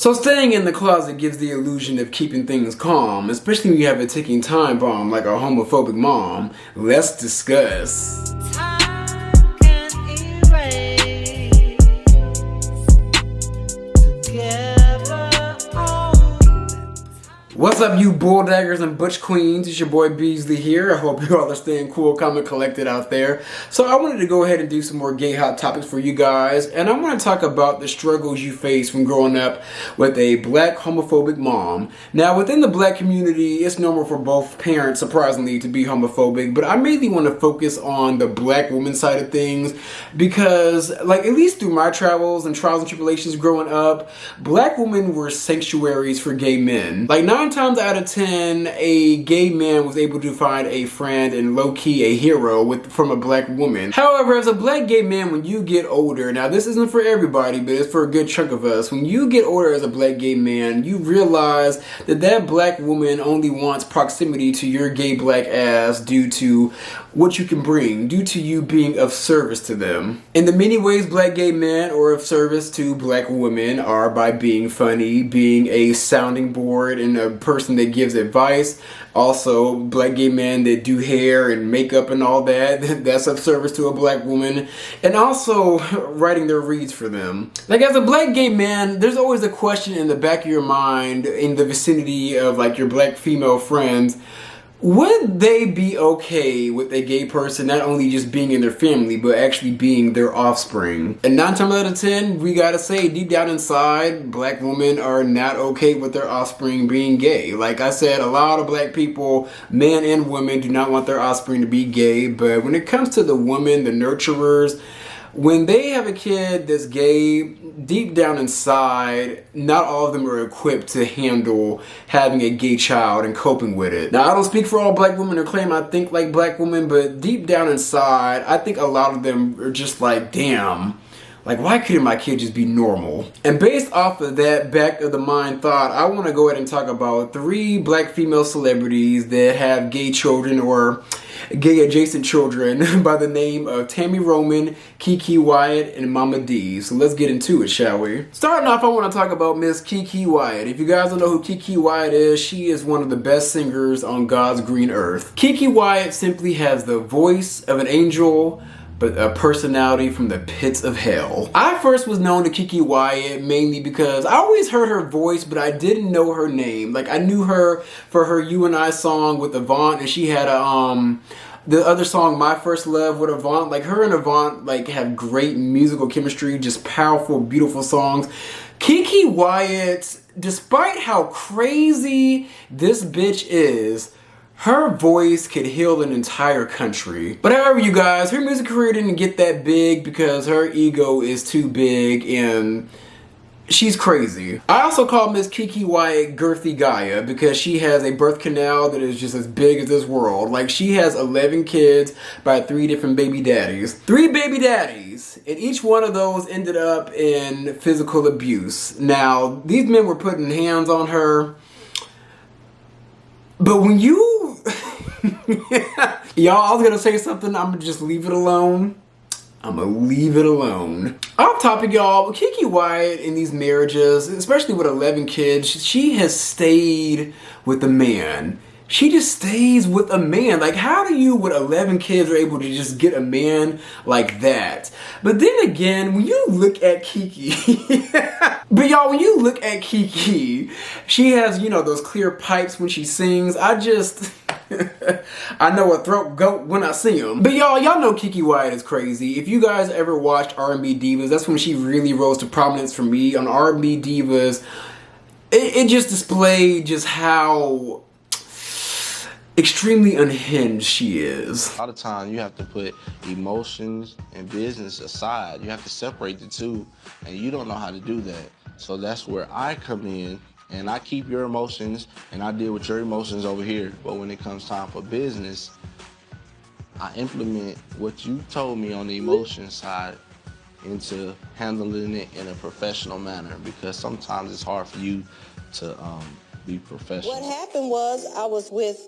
So staying in the closet gives the illusion of keeping things calm, especially when you have a ticking time bomb like a homophobic mom. Let's discuss. What's up, you bulldaggers and butch queens? It's your boy Beasley here. I hope you all are staying cool, calm, and collected out there. So I wanted to go ahead and do some more gay hot topics for you guys, and I want to talk about the struggles you face when growing up with a black homophobic mom. Now, within the black community, it's normal for both parents, surprisingly, to be homophobic, but I mainly want to focus on the black woman side of things because, like, at least through my travels and trials and tribulations growing up, black women were sanctuaries for gay men. Like, 9 times out of 10, a gay man was able to find a friend and low-key a hero from a black woman. However, as a black gay man, when you get older, now this isn't for everybody, but it's for a good chunk of us, when you get older as a black gay man, you realize that that black woman only wants proximity to your gay black ass due to what you can bring, due to you being of service to them. In the many ways black gay men are of service to black women are by being funny, being a sounding board, and a person that gives advice. Also, black gay men that do hair and makeup and all that, that's of service to a black woman. And also writing their reads for them. Like, as a black gay man, there's always a question in the back of your mind, in the vicinity of like your black female friends. Would they be okay with a gay person not only just being in their family, but actually being their offspring? And 9 times out of 10, we gotta say, deep down inside, black women are not okay with their offspring being gay. Like I said, a lot of black people, men and women, do not want their offspring to be gay, but when it comes to the women, the nurturers, when they have a kid that's gay, deep down inside, not all of them are equipped to handle having a gay child and coping with it. Now, I don't speak for all black women or claim I think like black women, but deep down inside, I think a lot of them are just like, damn, like, why couldn't my kid just be normal? And based off of that back of the mind thought, I want to go ahead and talk about 3 black female celebrities that have gay children or gay adjacent children by the name of Tammy Roman, Keke Wyatt, and Momma Dee. So let's get into it, shall we? Starting off, I want to talk about Miss Keke Wyatt. If you guys don't know who Keke Wyatt is, she is one of the best singers on God's green earth. Keke Wyatt simply has the voice of an angel, but a personality from the pits of hell. I first was known to Keke Wyatt mainly because I always heard her voice, but I didn't know her name. Like, I knew her for her You and I song with Avant, and she had a the other song, My First Love, with Avant. Like, her and Avant like have great musical chemistry, just powerful, beautiful songs. Keke Wyatt, despite how crazy this bitch is, her voice could heal an entire country. But however, you guys, her music career didn't get that big because her ego is too big and she's crazy. I also call Miss Keke Wyatt Girthy Gaia because she has a birth canal that is just as big as this world. Like, she has 11 kids by 3 different baby daddies. 3 baby daddies, and each one of those ended up in physical abuse. Now, these men were putting hands on her, but when you y'all, I was gonna say something, I'm gonna just leave it alone. I'm gonna leave it alone. Off topic, y'all, Keke Wyatt in these marriages, especially with 11 kids, she has stayed with a man. She just stays with a man. Like, how do you, with 11 kids, are able to just get a man like that? But then again, when you look at Keke, but y'all, when you look at Keke, she has, you know, those clear pipes when she sings. I know a throat goat when I see him. But y'all know Keke Wyatt is crazy. If you guys ever watched R&B Divas, that's when she really rose to prominence for me. On R&B Divas, it just displayed just how extremely unhinged she is. A lot of times you have to put emotions and business aside. You have to separate the two, and you don't know how to do that. So that's where I come in, and I keep your emotions, and I deal with your emotions over here. But when it comes time for business, I implement what you told me on the emotion side into handling it in a professional manner, because sometimes it's hard for you to be professional. What happened was I was with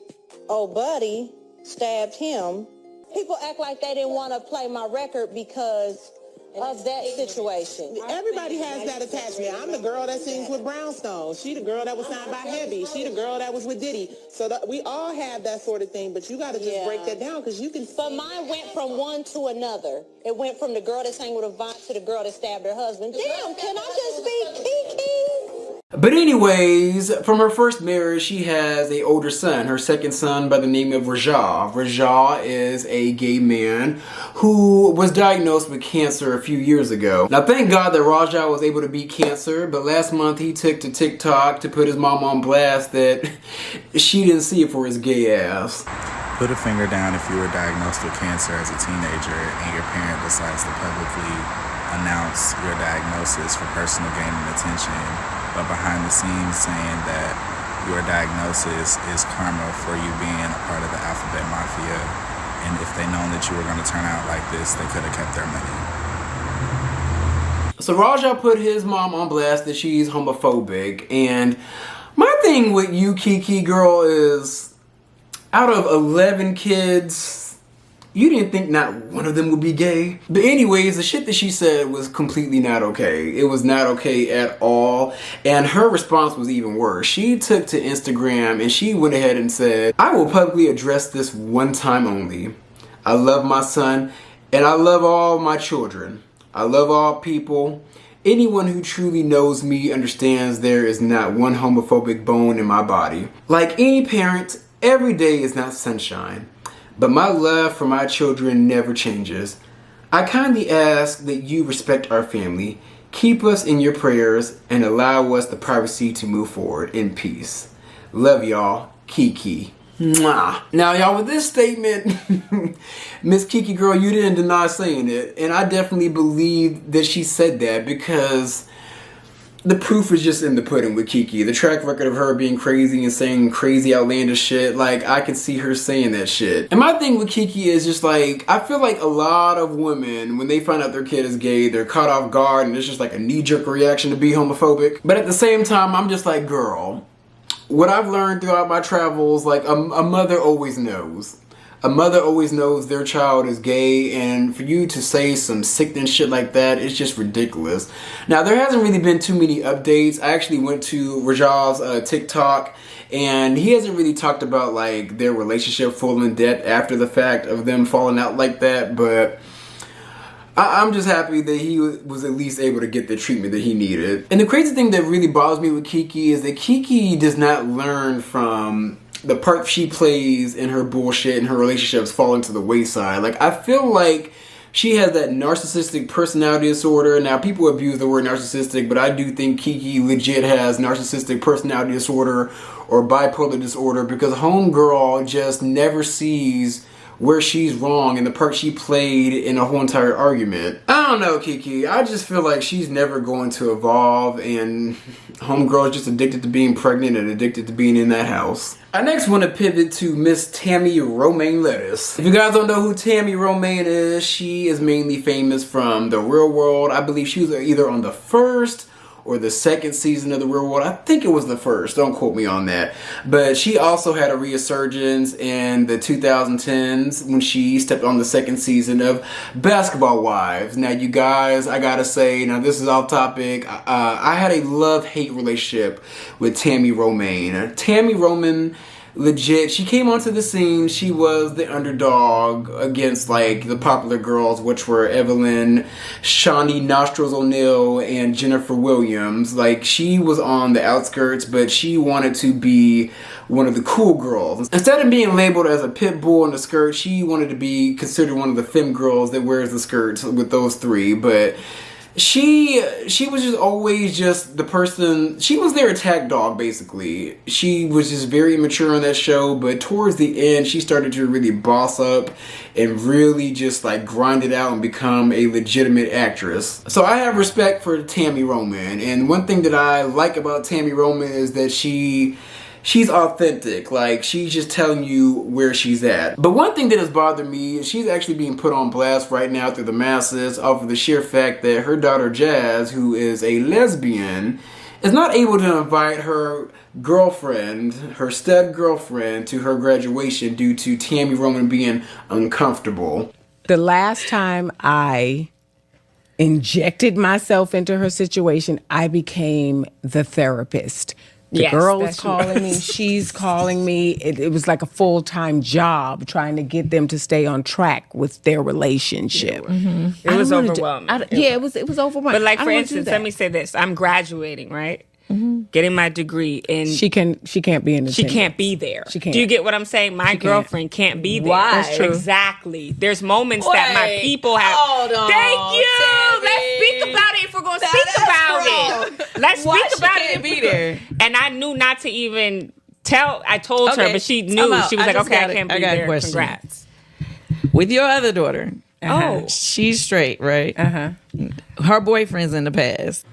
old buddy, stabbed him. People act like they didn't want to play my record because of that situation. Everybody has that attachment. I'm the girl that sings with Brownstone. She the girl that was signed by Heavy. She the girl that was with Diddy. So we all have that sort of thing, but you got to just break that down because you can. But mine went from one to another. It went from the girl that sang with Avant to the girl that stabbed her husband. Damn, can I just be Kiki? But anyways, from her first marriage, she has a older son, her second son by the name of Raja. Raja is a gay man who was diagnosed with cancer a few years ago. Now thank God that Raja was able to beat cancer, but last month he took to TikTok to put his mom on blast that she didn't see it for his gay ass. Put a finger down if you were diagnosed with cancer as a teenager and your parent decides to publicly announce your diagnosis for personal gain and attention, but behind the scenes saying that your diagnosis is karma for you being a part of the alphabet mafia, and if they'd known that you were going to turn out like this, they could have kept their money. So Raja put his mom on blast that she's homophobic, and my thing with you, Kiki girl, is out of 11 kids, you didn't think not one of them would be gay. But anyways, the shit that she said was completely not okay. It was not okay at all. And her response was even worse. She took to Instagram and she went ahead and said, I will publicly address this one time only. I love my son and I love all my children. I love all people. Anyone who truly knows me understands there is not one homophobic bone in my body. Like any parent, every day is not sunshine. But my love for my children never changes. I kindly ask that you respect our family, keep us in your prayers, and allow us the privacy to move forward in peace. Love y'all, Kiki. Mwah. Now y'all, with this statement, Miss Kiki girl, you didn't deny saying it. And I definitely believe that she said that because the proof is just in the pudding with Kiki. The track record of her being crazy and saying crazy outlandish shit, like I can see her saying that shit. And my thing with Kiki is just like, I feel like a lot of women, when they find out their kid is gay, they're caught off guard and it's just like a knee-jerk reaction to be homophobic. But at the same time, I'm just like, girl, what I've learned throughout my travels, like a mother always knows. A mother always knows their child is gay, and for you to say some sickening shit like that, it's just ridiculous. Now, there hasn't really been too many updates. I actually went to Rajal's TikTok, and he hasn't really talked about like their relationship full in depth after the fact of them falling out like that, but I'm just happy that he was at least able to get the treatment that he needed. And the crazy thing that really bothers me with Kiki is that Kiki does not learn from the part she plays in her bullshit and her relationships falling to the wayside. Like, I feel like she has that narcissistic personality disorder. Now, people abuse the word narcissistic, but I do think Kiki legit has narcissistic personality disorder or bipolar disorder because homegirl just never sees where she's wrong and the part she played in a whole entire argument. I don't know, Kiki. I just feel like she's never going to evolve, and homegirl's just addicted to being pregnant and addicted to being in that house. I next want to pivot to Miss Tammy Roman Lettuce. If you guys don't know who Tammy Roman is, she is mainly famous from The Real World. I believe she was either on the first or the second season of The Real World. I think it was the first. Don't quote me on that. But she also had a resurgence in the 2010s when she stepped on the second season of Basketball Wives. Now, you guys, I gotta say, now this is off topic. I had a love-hate relationship with Tammy Roman. Tammy Roman, legit, she came onto the scene. She was the underdog against like the popular girls, which were Evelyn, Shawnee Nostrils O'Neal, and Jennifer Williams. Like, she was on the outskirts, but she wanted to be one of the cool girls. Instead of being labeled as a pit bull in the skirt, she wanted to be considered one of the femme girls that wears the skirts with those three. But she was just always just the person. She was their attack dog, basically. She was just very immature on that show, but towards the end, she started to really boss up and really just like grind it out and become a legitimate actress. So I have respect for Tammy Roman, and one thing that I like about Tammy Roman is that she's authentic. Like, she's just telling you where she's at. But one thing that has bothered me is she's actually being put on blast right now through the masses off of the sheer fact that her daughter Jazz, who is a lesbian, is not able to invite her girlfriend, her stud girlfriend, to her graduation due to Tammy Roman being uncomfortable. The last time I injected myself into her situation. I became the therapist. The girl was calling me. She's calling me. It was like a full-time job trying to get them to stay on track with their relationship. It was overwhelming. It was overwhelming. But like, for instance, let me say this. I'm graduating, right? Getting my degree, and she can't be in the She can't be there. She can't. Do you get what I'm saying? My girlfriend can't be there. Why? That's true. Exactly. There's moments that my people have. Hold on, Thank you. Tammy. Let's speak about it if we're going to speak about it. Let's Why speak about she it. can't be there? And I knew not to even tell. I told her, but she knew. She was like, okay, I can't be there. Congrats. With your other daughter, she's straight, right? Her boyfriend's in the past.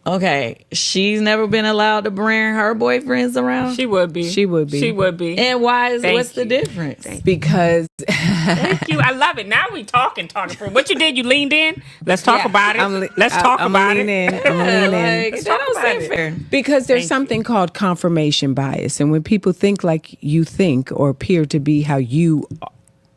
Okay, she's never been allowed to bring her boyfriends around? She would be. She would be. She would be. And what's the difference? Because Thank you. I love it. Now we talking for what you did. You leaned in. Let's talk about it. Let's talk about it. I'm leaning in. Let's talk about it. Because there's something called confirmation bias, and when people think like you think or appear to be how you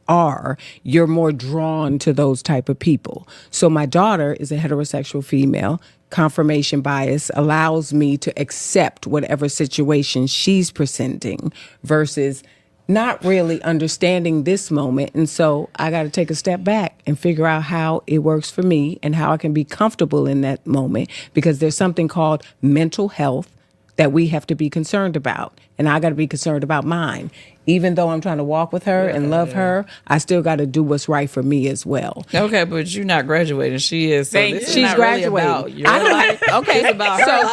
are, you're more drawn to those type of people. So my daughter is a heterosexual female. Confirmation bias allows me to accept whatever situation she's presenting versus not really understanding this moment. And so I got to take a step back and figure out how it works for me and how I can be comfortable in that moment, because there's something called mental health that we have to be concerned about. And I got to be concerned about mine. Even though I'm trying to walk with her and love her, I still got to do what's right for me as well. Okay, but you're not graduating. She is. So this is She's not graduating. Really about your I don't life. Okay, It's about her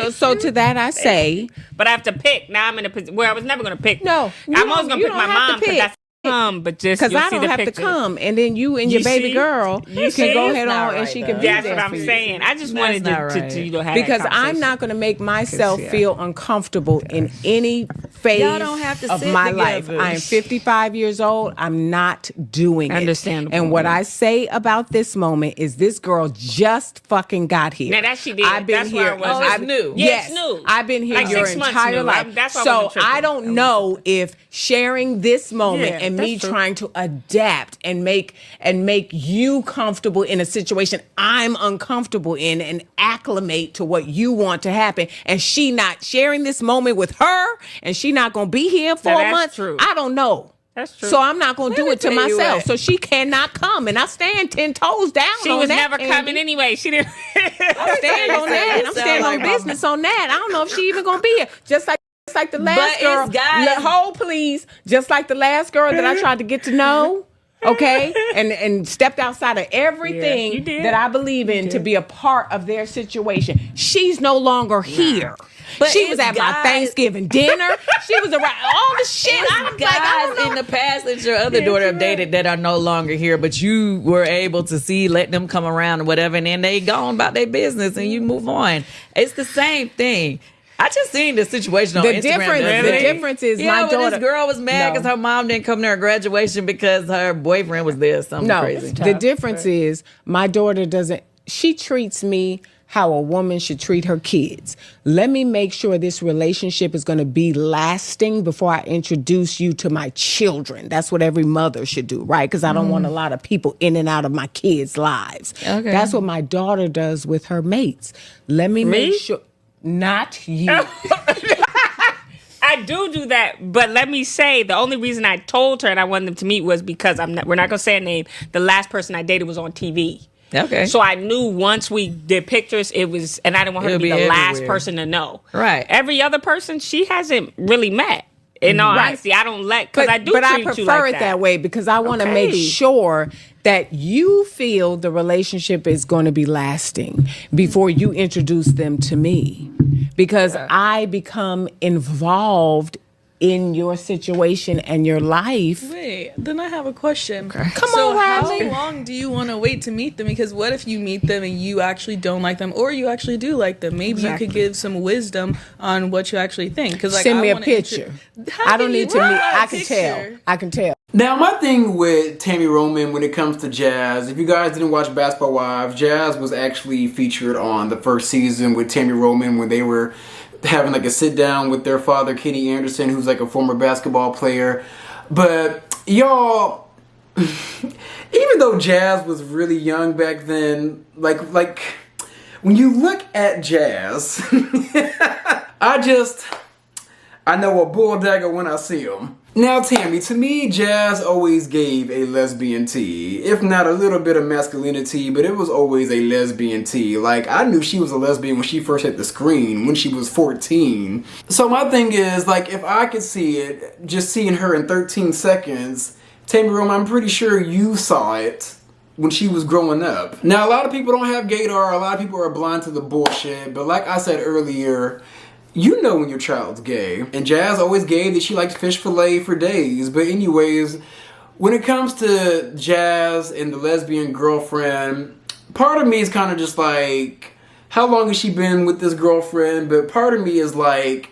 life. So to that I say, but I have to pick. Now I'm in a position where I was never going to pick. No, I'm always going to pick my mom because that's but just because I see don't the have pictures. to come, and then you and your baby girl can go ahead on, and she can be That's there what I'm for you. saying. I just wanted to have because that I'm not going to make myself feel uncomfortable in any phase don't have to of sit my together. life. I am 55 years old. I'm not doing it. Understandable. And what I say about this moment is this girl just fucking got here. Now that she did. I've been That's here. where I was. I've new. Yes, it's new. I've been here Like your 6 months entire new. life. That's why I so wasn't tripping. I don't know if sharing this moment and me that's true. trying to adapt and make you comfortable in a situation I'm uncomfortable in and acclimate to what you want to happen, and she not sharing this moment with her, and she not gonna be here for a month. True. I don't know. That's true. So I'm not gonna do it to tell you myself. what. So she cannot come, and I stand 10 toes down. She on was that, never Andy. coming anyway. She didn't. I stand on that. I'm standing on business on that. I don't know if she even gonna be here. Just like the last But girl. it's guys- Hold, please. Just like the last girl that I tried to get to know. Okay, and stepped outside of everything you did. that I believe in to be a part of their situation. She's no longer here. But she was it's at my guys- Thanksgiving dinner. She was around all the shit. I was Guys like, I don't know. in the past that your other daughter have dated that are no longer here, but you were able to let them come around or whatever, and then they gone about their business and you move on. It's the same thing. I just seen the situation on Instagram. The difference is my daughter. This girl was mad because her mom didn't come to her graduation because her boyfriend was there. Something crazy. The difference is my daughter doesn't. She treats me how a woman should treat her kids. Let me make sure this relationship is going to be lasting before I introduce you to my children. That's what every mother should do, right? Because I don't want a lot of people in and out of my kids' lives. Okay. That's what my daughter does with her mates. Let me make sure. Not you. I do that, but let me say the only reason I told her and I wanted them to meet was because we're not gonna say a name. The last person I dated was on TV. Okay. So I knew once we did pictures, it was, and I didn't want her to be the last person to know. Right. Every other person she hasn't really met. In all honesty, I don't because I do treat I you prefer like it that way because I want to Okay. make sure that you feel the relationship is going to be lasting before you introduce them to me, because I become involved in your situation and your life. Wait, then I have a question. Come so on, Riley. how long do you want to wait to meet them? Because what if you meet them and you actually don't like them, or you actually do like them? Maybe you could give some wisdom on what you actually think. Because Send me a picture. I don't need to meet. I can tell. I can tell. Now, my thing with Tammy Roman when it comes to Jazz, if you guys didn't watch Basketball Wives, Jazz was actually featured on the first season with Tammy Roman when they were having like a sit down with their father, Kenny Anderson, who's like a former basketball player. But y'all, even though Jazz was really young back then, like when you look at Jazz, I know a bull dagger when I see him. Now, Tammy, to me, Jazz always gave a lesbian tea. If not a little bit of masculinity, but it was always a lesbian tea. Like, I knew she was a lesbian when she first hit the screen, when she was 14. So my thing is, like, if I could see it, just seeing her in 13 seconds, Tammy Roman, I'm pretty sure you saw it when she was growing up. Now, a lot of people don't have gaydar, a lot of people are blind to the bullshit, but like I said earlier, you know when your child's gay. And Jazz always gave that she liked fish fillet for days. But anyways, when it comes to Jazz and the lesbian girlfriend, part of me is kind of just like, how long has she been with this girlfriend? But part of me is like,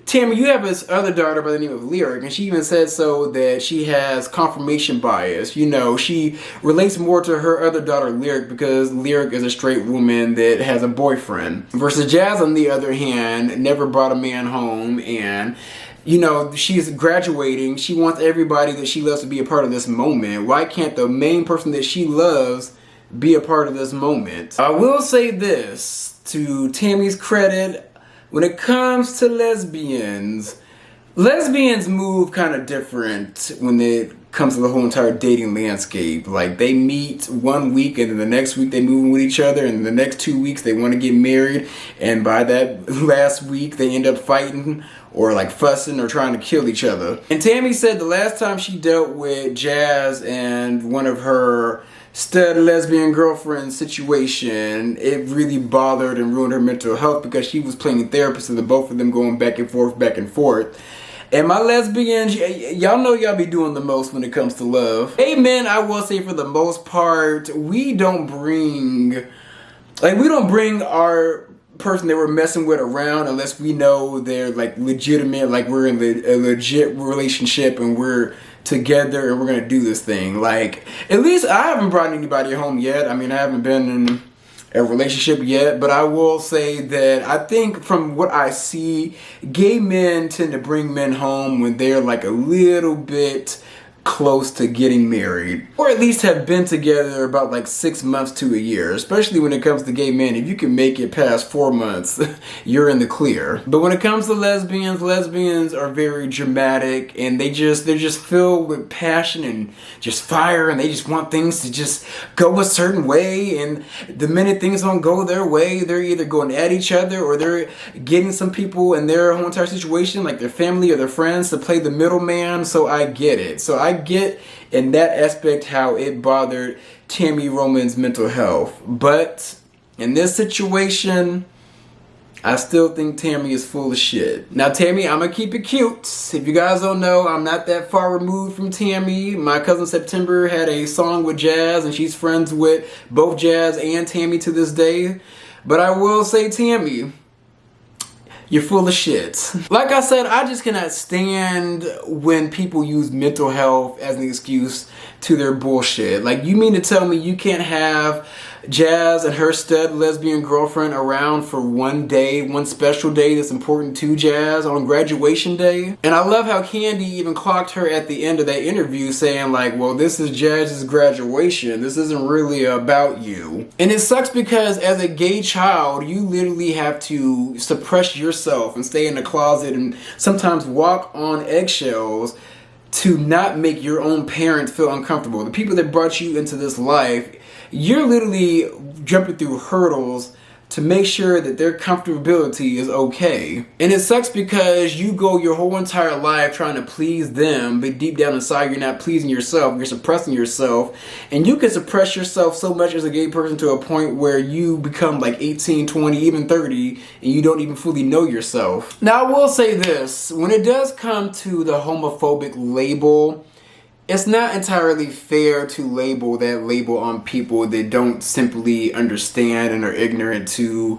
Tammy, you have this other daughter by the name of Lyric, and she even said so that she has confirmation bias. You know, she relates more to her other daughter, Lyric, because Lyric is a straight woman that has a boyfriend. Versus Jazz, on the other hand, never brought a man home, and you know, she's graduating. She wants everybody that she loves to be a part of this moment. Why can't the main person that she loves be a part of this moment? I will say this, to Tammy's credit, when it comes to lesbians move kind of different when it comes to the whole entire dating landscape. Like, they meet 1 week and then the next week they move in with each other, and the next 2 weeks they want to get married, and by that last week they end up fighting or like fussing or trying to kill each other. And Tammy said the last time she dealt with Jazz and one of her stud lesbian girlfriend situation, it really bothered and ruined her mental health because she was playing therapist and the both of them going back and forth. And my lesbians, y'all know y'all be doing the most when it comes to love. Hey men, I will say for the most part, we don't bring our person that we're messing with around unless we know they're like legitimate, like we're in a legit relationship and we're together and we're gonna do this thing. Like, at least I haven't brought anybody home yet. I mean, I haven't been in a relationship yet, but I will say that I think from what I see, gay men tend to bring men home when they're like a little bit close to getting married, or at least have been together about like 6 months to a year. Especially when it comes to gay men, if you can make it past 4 months, you're in the clear. But when it comes to lesbians are very dramatic, and they're just filled with passion and just fire, and they just want things to just go a certain way. And the minute things don't go their way, they're either going at each other or they're getting some people in their whole entire situation, like their family or their friends, to play the middleman. So I get it. So I get in that aspect how it bothered Tammy Roman's mental health. But in this situation, I still think Tammy is full of shit. Now Tammy, I'm gonna keep it cute. If you guys don't know, I'm not that far removed from Tammy. My cousin September had a song with Jazz, and she's friends with both Jazz and Tammy to this day. But I will say, Tammy, you're full of shit. Like I said, I just cannot stand when people use mental health as an excuse to their bullshit. Like, you mean to tell me you can't have Jazz and her stud lesbian girlfriend around for one day, one special day that's important to Jazz on graduation day? And I love how Candy even clocked her at the end of that interview saying like, well, this is Jazz's graduation. This isn't really about you. And it sucks because as a gay child, you literally have to suppress yourself and stay in the closet and sometimes walk on eggshells to not make your own parents feel uncomfortable. The people that brought you into this life, you're literally jumping through hurdles to make sure that their comfortability is okay. And it sucks because you go your whole entire life trying to please them, but deep down inside you're not pleasing yourself, you're suppressing yourself. And you can suppress yourself so much as a gay person to a point where you become like 18, 20, even 30, and you don't even fully know yourself. Now I will say this, when it does come to the homophobic label, it's not entirely fair to label that label on people that don't simply understand and are ignorant to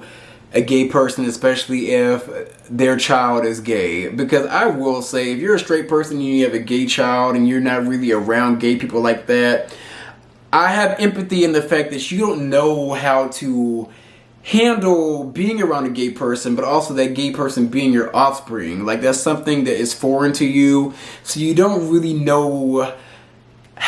a gay person, especially if their child is gay. Because I will say, if you're a straight person and you have a gay child and you're not really around gay people like that, I have empathy in the fact that you don't know how to handle being around a gay person, but also that gay person being your offspring. Like, that's something that is foreign to you, so you don't really know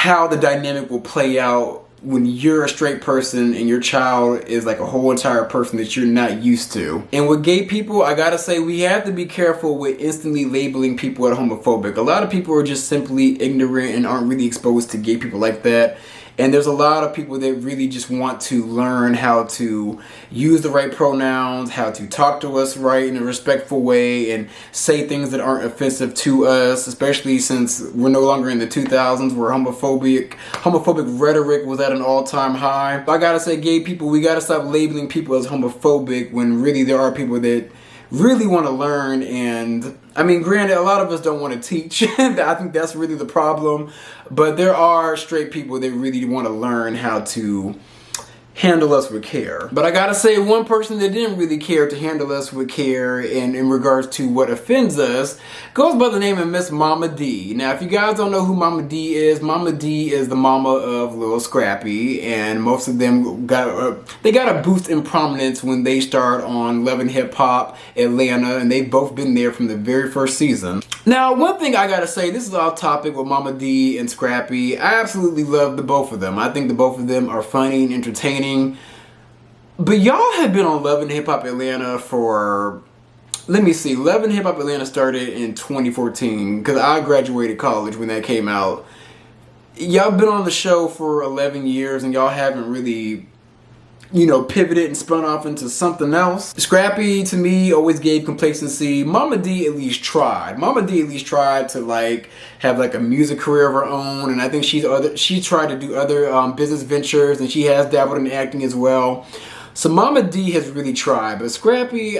how the dynamic will play out when you're a straight person and your child is like a whole entire person that you're not used to. And with gay people, I gotta say, we have to be careful with instantly labeling people as homophobic. A lot of people are just simply ignorant and aren't really exposed to gay people like that. And there's a lot of people that really just want to learn how to use the right pronouns, how to talk to us right in a respectful way, and say things that aren't offensive to us, especially since we're no longer in the 2000s where homophobic rhetoric was at an all-time high. I gotta say, gay people, we gotta stop labeling people as homophobic when really there are people that really want to learn. And I mean, granted, a lot of us don't want to teach. I think that's really the problem. But there are straight people that really want to learn how to handle us with care. But I gotta say, one person that didn't really care to handle us with care and in regards to what offends us goes by the name of Miss Momma Dee. Now, if you guys don't know who Momma Dee is the mama of Lil Scrappy, and most of them got a boost in prominence when they starred on Love and Hip Hop Atlanta, and they've both been there from the very first season. Now, one thing I gotta say, this is off topic with Momma Dee and Scrappy. I absolutely love the both of them. I think the both of them are funny and entertaining. But y'all have been on Love and Hip Hop Atlanta for, let me see, Love and Hip Hop Atlanta started in 2014 because I graduated college when that came out. Y'all been on the show for 11 years and y'all haven't really, pivoted and spun off into something else. Scrappy, to me, always gave complacency. Momma Dee at least tried. Momma Dee at least tried to have a music career of her own, and I think she tried to do other business ventures, and she has dabbled in acting as well. So Momma Dee has really tried, but Scrappy,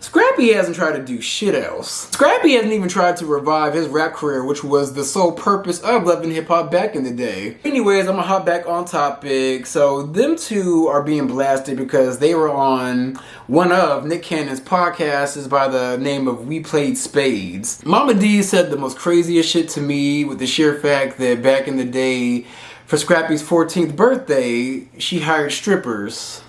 Scrappy hasn't tried to do shit else. Scrappy hasn't even tried to revive his rap career, which was the sole purpose of Love and Hip Hop back in the day. Anyways, I'm gonna hop back on topic. So them two are being blasted because they were on one of Nick Cannon's podcasts is by the name of We Played Spades. Momma Dee said the most craziest shit to me with the sheer fact that back in the day, for Scrappy's 14th birthday, she hired strippers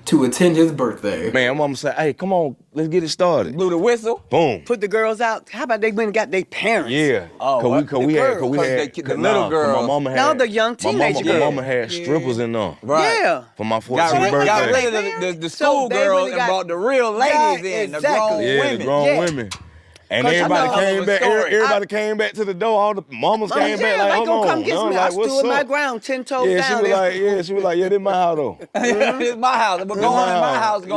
to attend his birthday. Man, I'm gonna say, hey, come on, let's get it started. Blew the whistle. Boom. Put the girls out. How about they went and got their parents? Yeah. Oh, cause we had the little girl. My mama had, now the young teenage girl. My mama had strippers in them. Right. Yeah. For my 14th birthday. Got rid of the school girls and brought the real ladies in. Exactly. The grown women. The grown women. And everybody came back. Everybody came back to the door. All the mamas came back like, hold on. Come get me. I stood my ground 10 toes down. She was like, yeah, this my house though. This my house. We're going in my house. If you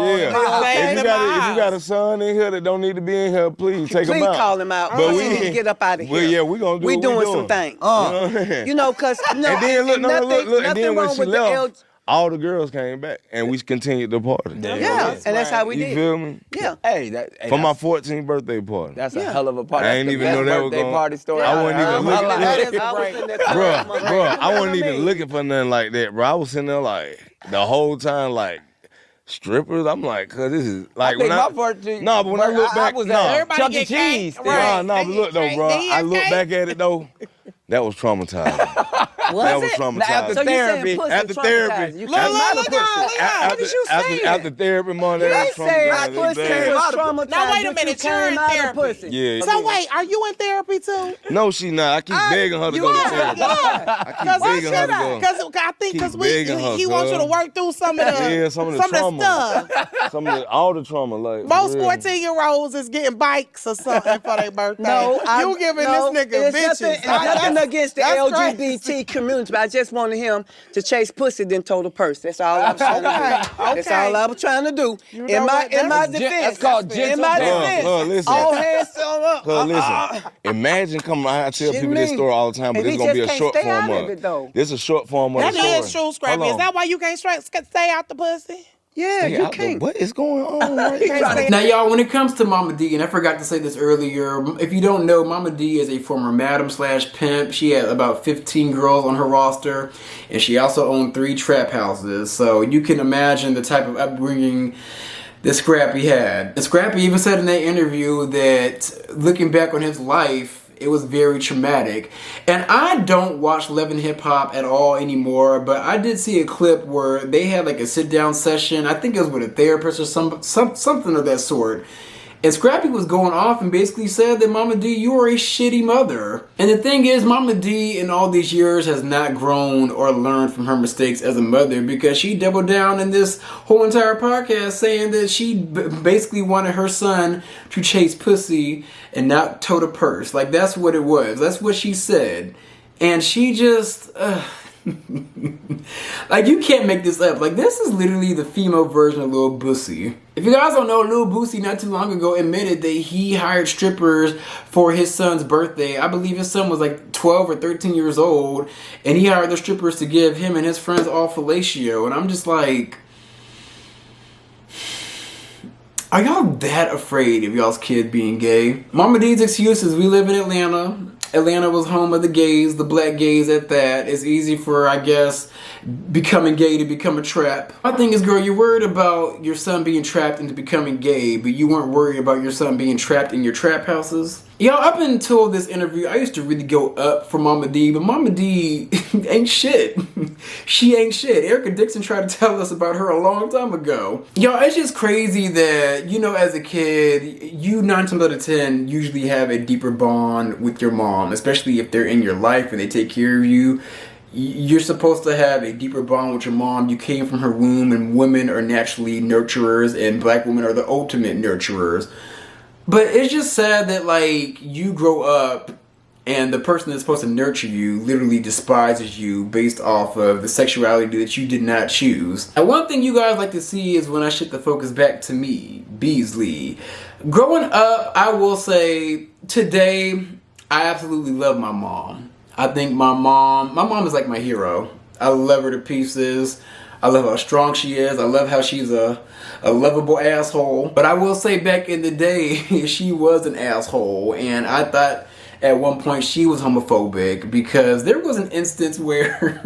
got a son in here that don't need to be in here, please take him out. Please call him out. But we need to get up out of here. Well, yeah, we gonna do. We doing some things. Cause and then look, and then when she left, all the girls came back, and we continued the party. Yeah, and that's how we did. You feel me? Yeah. Hey, for my 14th birthday party. That's a hell of a party. I ain't even know that was going. Party story. I wasn't even looking. Bro, I wasn't even looking for nothing like that, bro. I was sitting there like the whole time, like. Strippers, I'm like, cause this is like when I but when I look back, Chuck E. Cheese. But look though, bro. I look back at it though. That was traumatizing. That was traumatizing. After therapy. After therapy, man, that was traumatizing. Now wait a minute, you're in therapy. Yeah. So wait, are you in therapy too? No, she not. I keep begging her to go to therapy. I keep begging her to go. Because he wants you to work through some of the stuff. All the trauma, like most 14-year-olds is getting bikes or something for their birthday. You giving this nigga bitches. Nothing against the LGBT community, but I just wanted him to chase pussy, then told a purse. That's all I was trying to do. That's all I was trying to do. In my defense. That's called gentle. In my defense. Listen. All hands up. Listen. Imagine coming. I tell people this story all the time, but it's gonna be a short form of it. This is a short form of the story. That is true, Scrappy. Is that why you can't stay out the pussy? Yeah, you can't. What is going on right now, y'all, when it comes to Momma Dee, and I forgot to say this earlier, if you don't know, Momma Dee is a former madam/pimp. She had about 15 girls on her roster, and she also owned 3 trap houses. So you can imagine the type of upbringing that Scrappy had. And Scrappy even said in that interview that looking back on his life, it was very traumatic. And I don't watch Love and Hip Hop at all anymore, but I did see a clip where they had like a sit-down session. I think it was with a therapist or something of that sort. And Scrappy was going off and basically said that Momma Dee, you are a shitty mother. And the thing is, Momma Dee in all these years has not grown or learned from her mistakes as a mother, because she doubled down in this whole entire podcast saying that she basically wanted her son to chase pussy and not tote a purse. Like, that's what it was. That's what she said. And she just... like, you can't make this up. Like, this is literally the female version of Lil Boosie. If you guys don't know, Lil Boosie not too long ago admitted that he hired strippers for his son's birthday. I believe his son was like 12 or 13 years old, and he hired the strippers to give him and his friends all fellatio. And I'm just like, are y'all that afraid of y'all's kid being gay? Momma Dee's excuse is we live in Atlanta. Atlanta was home of the gays, the black gays at that. It's easy for, I guess, becoming gay to become a trap. My thing is, girl, you're worried about your son being trapped into becoming gay, but you weren't worried about your son being trapped in your trap houses? Y'all, up until this interview, I used to really go up for Momma Dee, but Momma Dee ain't shit. She ain't shit. Erica Dixon tried to tell us about her a long time ago. Y'all, it's just crazy that, you know, as a kid, you 9 times out of 10 usually have a deeper bond with your mom, especially if they're in your life and they take care of you. You're supposed to have a deeper bond with your mom. You came from her womb, and women are naturally nurturers, and black women are the ultimate nurturers. But it's just sad that, like, you grow up and the person that's supposed to nurture you literally despises you based off of the sexuality that you did not choose. And one thing you guys like to see is when I shift the focus back to me, Beasley. Growing up, I will say, today, I absolutely love my mom. I think my mom is like my hero. I love her to pieces. I love how strong she is. I love how she's a lovable asshole. But I will say, back in the day, she was an asshole. And I thought at one point she was homophobic, because there was an instance where,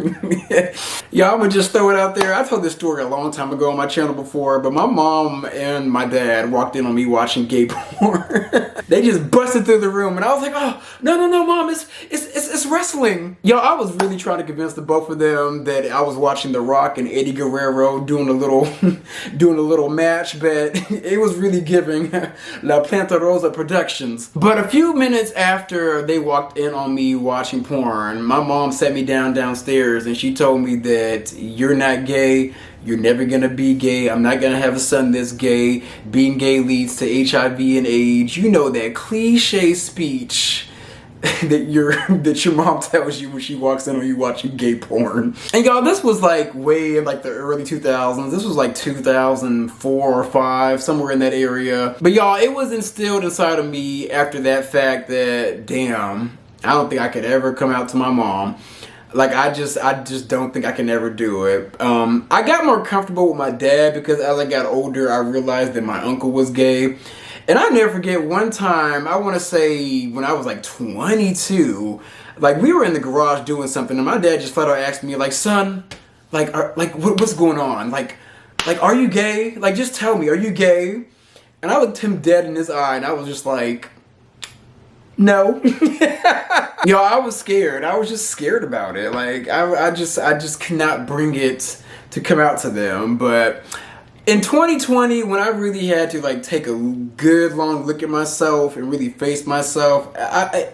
y'all, I'm gonna just throw it out there. I told this story a long time ago on my channel before, but my mom and my dad walked in on me watching gay porn. They just busted through the room, and I was like, oh, no, mom, it's wrestling. Yo, I was really trying to convince the both of them that I was watching The Rock and Eddie Guerrero doing a little match, but it was really giving La Planta Rosa Productions. But a few minutes after they walked in on me watching porn, my mom sat me downstairs, and she told me that you're not gay. You're never gonna be gay. I'm not gonna have a son that's gay. Being gay leads to HIV and AIDS. You know, that cliche speech that your mom tells you when she walks in on you watching gay porn. And y'all, this was like way in like the early 2000s. This was like 2004 or 5, somewhere in that area. But y'all, it was instilled inside of me after that fact that, damn, I don't think I could ever come out to my mom. Like, I just don't think I can ever do it. I got more comfortable with my dad because as I got older, I realized that my uncle was gay. And I'll never forget one time, I want to say when I was like 22, like we were in the garage doing something, and my dad just flat out asked me, like, son, what's going on? Like, are you gay? Like, just tell me, are you gay? And I looked him dead in his eye, and I was just like, no. Yo, I was scared. I was just scared about it. Like, I just cannot bring it to come out to them. But in 2020, when I really had to like take a good long look at myself and really face myself,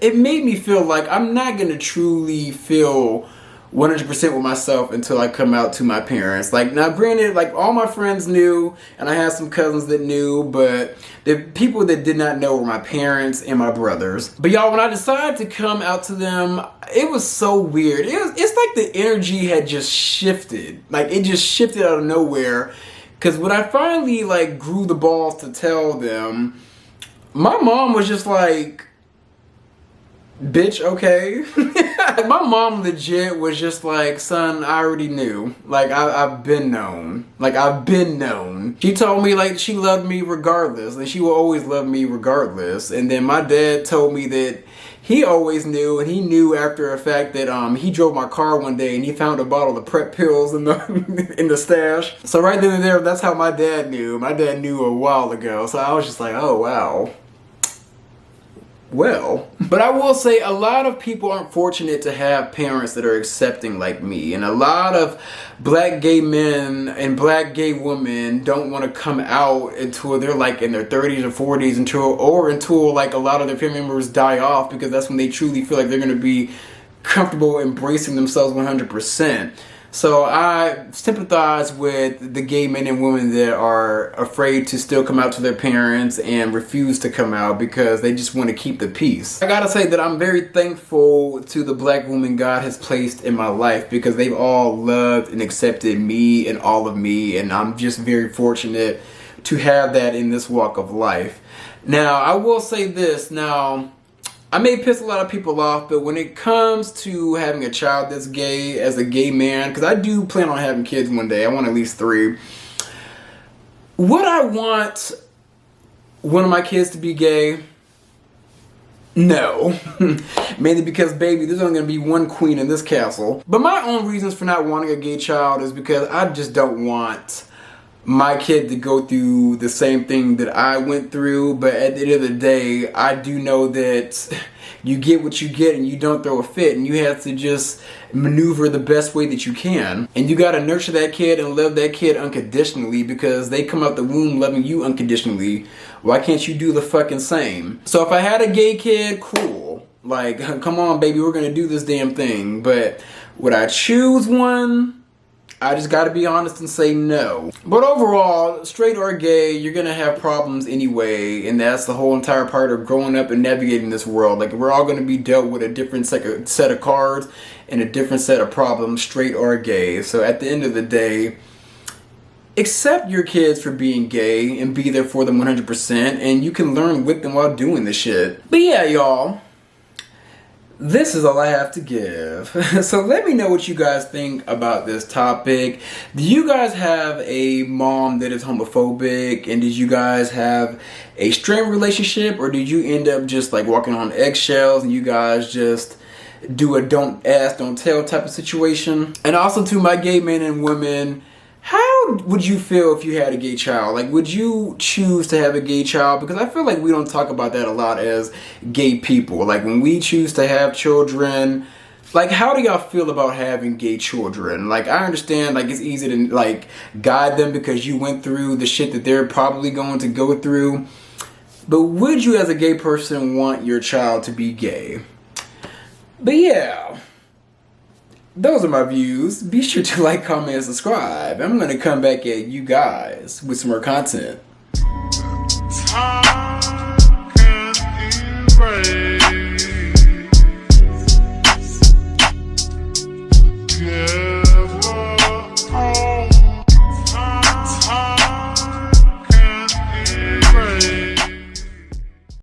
it made me feel like I'm not gonna truly feel 100% with myself until I come out to my parents. Like, now granted, like all my friends knew, and I had some cousins that knew, but the people that did not know were my parents and my brothers. But y'all, when I decided to come out to them, it was so weird. It's like the energy had just shifted. Like, it just shifted out of nowhere. Because when I finally like grew the balls to tell them, my mom was just like, bitch, okay. My mom legit was just like, son, I already knew. Like, I've been known. Like, I've been known. She told me, like, she loved me regardless. And she will always love me regardless. And then my dad told me that he always knew, and he knew after a fact that he drove my car one day and he found a bottle of prep pills in the in the stash. So right then and there, that's how my dad knew. My dad knew a while ago. So I was just like, oh, wow. well. But I will say a lot of people aren't fortunate to have parents that are accepting like me. And a lot of black gay men and black gay women don't want to come out until they're like in their 30s or 40s until like a lot of their family members die off, because that's when they truly feel like they're going to be comfortable embracing themselves 100%. So I sympathize with the gay men and women that are afraid to still come out to their parents and refuse to come out because they just want to keep the peace. I gotta say that I'm very thankful to the black women God has placed in my life, because they've all loved and accepted me and all of me, and I'm just very fortunate to have that in this walk of life. Now, I will say this. Now, I may piss a lot of people off, but when it comes to having a child that's gay, as a gay man, because I do plan on having kids one day, I want at least 3. Would I want one of my kids to be gay? No. Mainly because, baby, there's only going to be one queen in this castle. But my own reasons for not wanting a gay child is because I just don't want my kid to go through the same thing that I went through. But at the end of the day, I do know that you get what you get and you don't throw a fit, and you have to just maneuver the best way that you can. And you got to nurture that kid and love that kid unconditionally, because they come out the womb loving you unconditionally. Why can't you do the fucking same? So if I had a gay kid, cool. Like, come on, baby, we're going to do this damn thing. But would I choose one? I just gotta be honest and say no. But overall, straight or gay, you're gonna have problems anyway, and that's the whole entire part of growing up and navigating this world. Like, we're all gonna be dealt with a different set of cards and a different set of problems, straight or gay. So at the end of the day, accept your kids for being gay and be there for them 100%, and you can learn with them while doing the shit. But yeah, y'all, this is all I have to give. So let me know what you guys think about this topic. Do you guys have a mom that is homophobic? And did you guys have a strained relationship? Or did you end up just like walking on eggshells and you guys just do a don't ask, don't tell type of situation? And also to my gay men and women, how would you feel if you had a gay child? Like, would you choose to have a gay child? Because I feel like we don't talk about that a lot as gay people. Like, when we choose to have children, like, how do y'all feel about having gay children? Like, I understand, like, it's easy to, like, guide them because you went through the shit that they're probably going to go through. But would you, as a gay person, want your child to be gay? But yeah, those are my views. Be sure to like, comment, and subscribe. I'm going to come back at you guys with some more content.